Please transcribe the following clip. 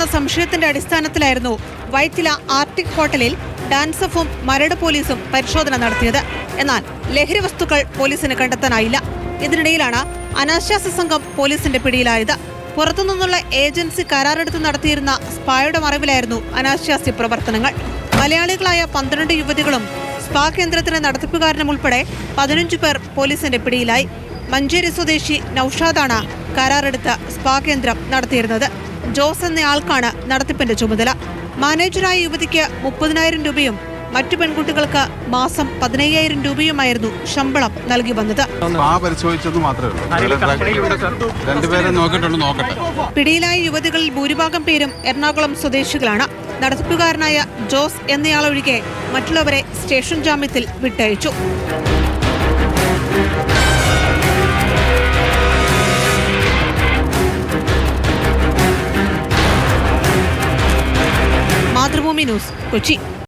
എന്ന സംശയത്തിന്റെ അടിസ്ഥാനത്തിലായിരുന്നു വൈറ്റില ആർട്ടിക് ഹോട്ടലിൽ ഡാൻസഫും മരട് പോലീസും പരിശോധന നടത്തിയത്. എന്നാൽ ലഹരി വസ്തുക്കൾ പോലീസിന് കണ്ടെത്താനായില്ല. ഇതിനിടയിലാണ് അനാശാസ്യ സംഘം പോലീസിന്റെ പിടിയിലായത്. പുറത്തുനിന്നുള്ള ഏജൻസി കരാറെടുത്ത് നടത്തിയിരുന്ന സ്പായുടെ മറവിലായിരുന്നു അനാശാസ്യ പ്രവർത്തനങ്ങൾ. മലയാളികളായ 12 യുവതികളും സ്പാ കേന്ദ്രത്തിന് നടത്തിപ്പുകാരനും ഉൾപ്പെടെ 15 പേർ പോലീസിന്റെ പിടിയിലായി. മഞ്ചേരി സ്വദേശി നൌഷാദാണ് കരാറെടുത്ത് സ്പാ കേന്ദ്രം നടത്തിയിരുന്നത്. ജോസ് എന്നയാൾക്കാണ് നടത്തിപ്പിന്റെ ചുമതല. മാനേജറായ യുവതിക്ക് 30,000 രൂപയും മറ്റു പെൺകുട്ടികൾക്ക് മാസം 15,000 രൂപയുമായിരുന്നു ശമ്പളം നൽകി വന്നത്. പിടിയിലായ യുവതികളിൽ ഭൂരിഭാഗം പേരും എറണാകുളം സ്വദേശികളാണ്. നടത്തിപ്പുകാരനായ ജോസ് എന്നയാളൊഴികെ മറ്റുള്ളവരെ സ്റ്റേഷൻ ജാമ്യത്തിൽ വിട്ടയച്ചു. മാതൃഭൂമി ന്യൂസ്, കൊച്ചി.